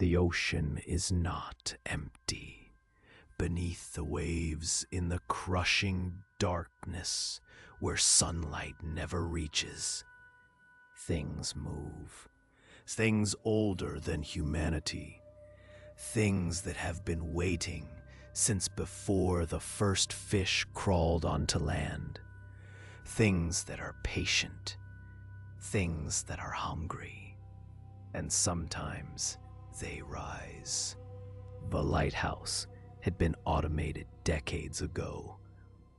The ocean is not empty. Beneath the waves, in the crushing darkness where sunlight never reaches, things move. Things older than humanity. Things that have been waiting since before the first fish crawled onto land. Things that are patient. Things that are hungry. And sometimes they rise. The lighthouse had been automated decades ago,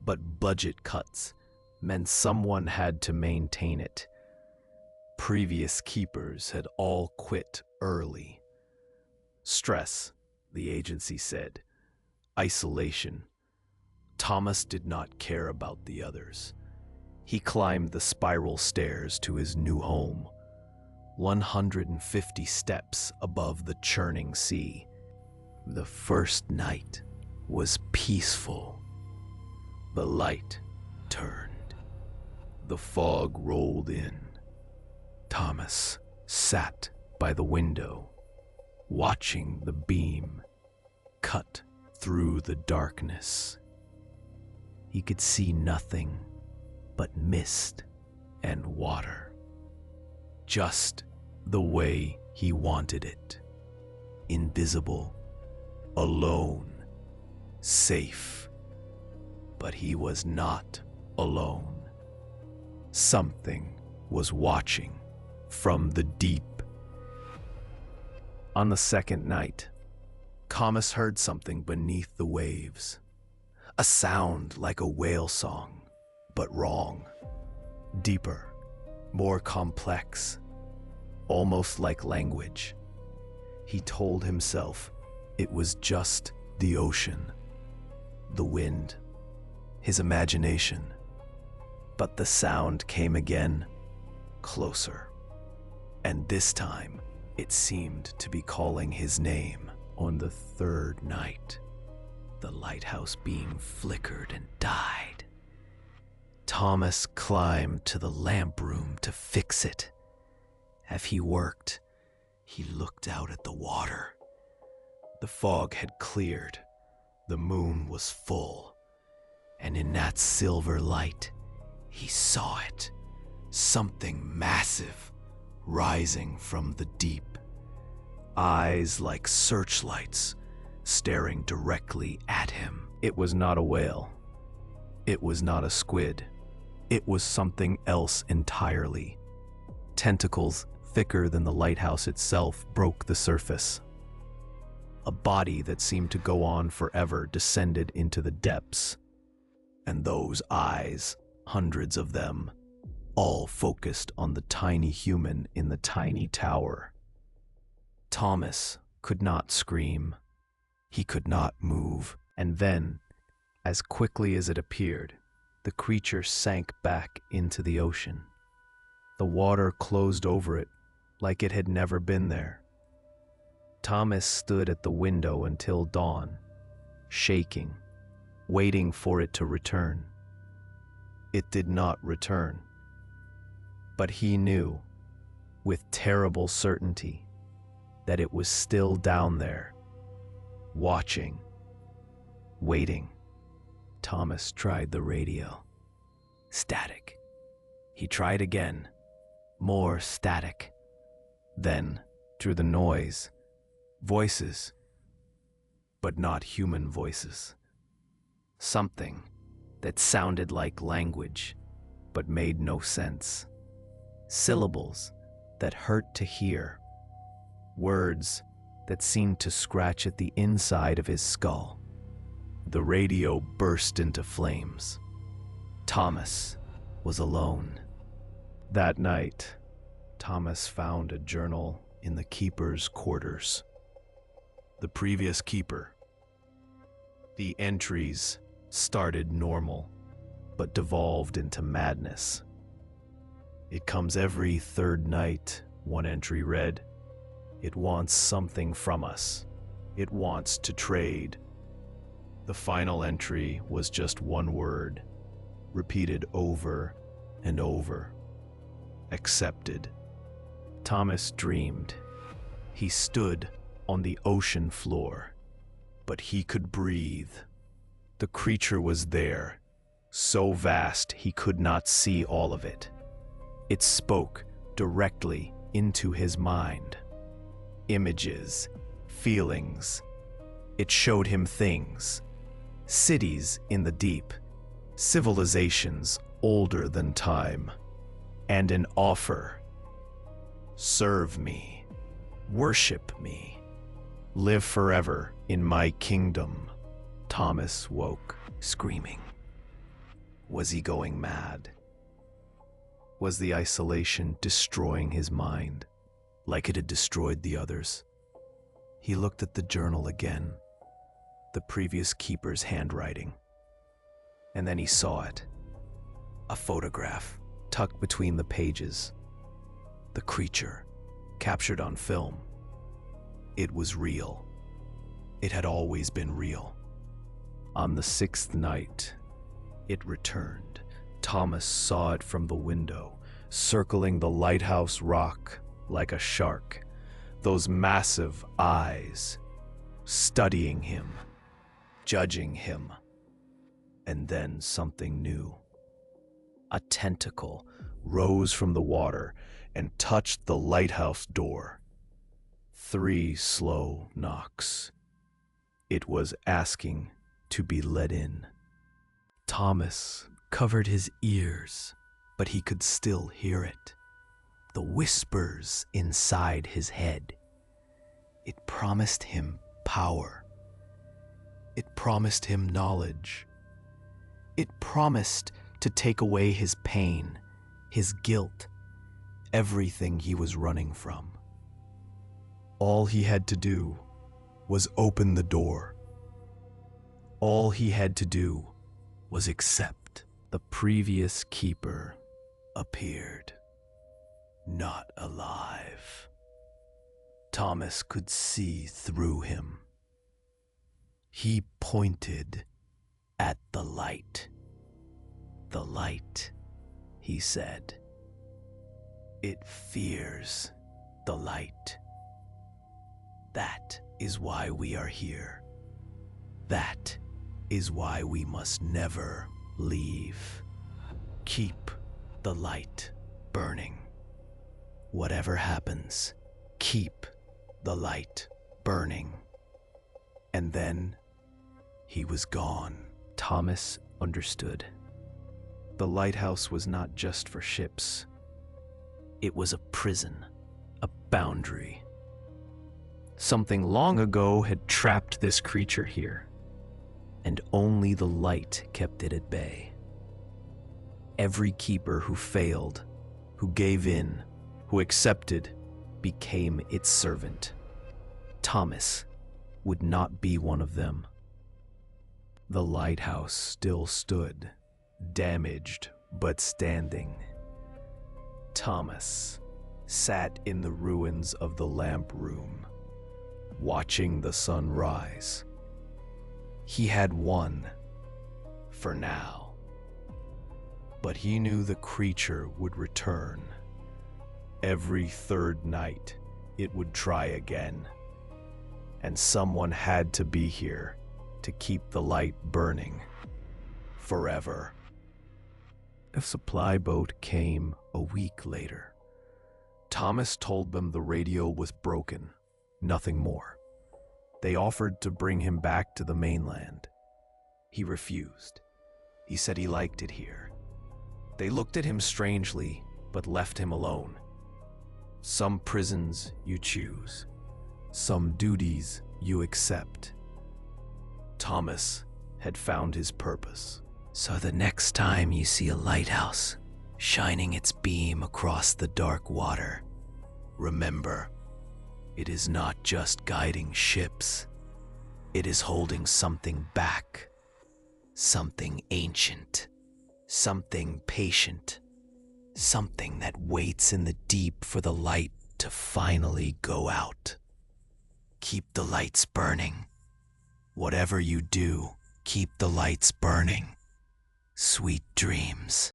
but budget cuts meant someone had to maintain it. Previous keepers had all quit early. Stress, the agency said. Isolation. Thomas did not care about the others. He climbed the spiral stairs to his new home, 150 steps above the churning sea. The first night was peaceful. The light turned. The fog rolled in. Thomas sat by the window, watching the beam cut through the darkness. He could see nothing but mist and water, just the way he wanted it. Invisible, alone, safe. But he was not alone. Something was watching from the deep. On the second night, Thomas heard something beneath the waves. A sound like a whale song, but wrong. Deeper, more complex, almost like language. He told himself it was just the ocean, the wind, his imagination. But the sound came again, closer. And this time, it seemed to be calling his name. On the third night, the lighthouse beam flickered and died. Thomas climbed to the lamp room to fix it. As he worked, he looked out at the water. The fog had cleared. The moon was full. And in that silver light, he saw it. Something massive rising from the deep. Eyes like searchlights staring directly at him. It was not a whale. It was not a squid. It was something else entirely. Tentacles thicker than the lighthouse itself broke the surface. A body that seemed to go on forever descended into the depths. And those eyes, hundreds of them, all focused on the tiny human in the tiny tower. Thomas could not scream. He could not move. And then, as quickly as it appeared, the creature sank back into the ocean. The water closed over it like it had never been there. Thomas stood at the window until dawn, shaking, waiting for it to return. It did not return. But he knew, with terrible certainty, that it was still down there, watching, waiting. Thomas tried the radio. Static. He tried again. More static. Then, through the noise, voices, but not human voices. Something that sounded like language, but made no sense. Syllables that hurt to hear. Words that seemed to scratch at the inside of his skull. The radio burst into flames. Thomas was alone. That night, Thomas found a journal in the keeper's quarters. The previous keeper. The entries started normal, but devolved into madness. It comes every third night, one entry read. It wants something from us. It wants to trade. The final entry was just one word, repeated over and over. Accepted. Thomas dreamed. He stood on the ocean floor, but he could breathe. The creature was there, so vast he could not see all of it. It spoke directly into his mind. Images, feelings. It showed him things. Cities in the deep, civilizations older than time, and an offer. Serve me, worship me, live forever in my kingdom. Thomas woke, screaming. Was he going mad? Was the isolation destroying his mind, like it had destroyed the others? He looked at the journal again, the previous keeper's handwriting. And then he saw it. A photograph tucked between the pages. The creature, captured on film. It was real. It had always been real. On the 6th night, it returned. Thomas saw it from the window, circling the lighthouse rock like a shark. Those massive eyes, studying him, judging him. And then something new. A tentacle rose from the water and touched the lighthouse door. 3 slow knocks. It was asking to be let in. Thomas covered his ears, but he could still hear it. The whispers inside his head. It promised him power. It promised him knowledge. It promised to take away his pain, his guilt, everything he was running from. All he had to do was open the door. All he had to do was accept. The previous keeper appeared, not alive. Thomas could see through him. He pointed at the light. The light, he said. It fears the light. That is why we are here. That is why we must never leave. Keep the light burning. Whatever happens, keep the light burning. And then he was gone. Thomas understood. The lighthouse was not just for ships. It was a prison, a boundary. Something long ago had trapped this creature here, and only the light kept it at bay. Every keeper who failed, who gave in, who accepted, became its servant. Thomas would not be one of them. The lighthouse still stood, damaged but standing. Thomas sat in the ruins of the lamp room, watching the sun rise. He had won, for now. But he knew the creature would return. Every 3rd night, it would try again. And someone had to be here to keep the light burning forever. A supply boat came a week later. Thomas told them the radio was broken, nothing more. They offered to bring him back to the mainland. He refused. He said he liked it here. They looked at him strangely, but left him alone. Some prisons you choose. Some duties you accept. Thomas had found his purpose. So the next time you see a lighthouse shining its beam across the dark water, remember, it is not just guiding ships. It is holding something back. Something ancient. Something patient. Something that waits in the deep for the light to finally go out. Keep the lights burning. Whatever you do, keep the lights burning. Sweet dreams.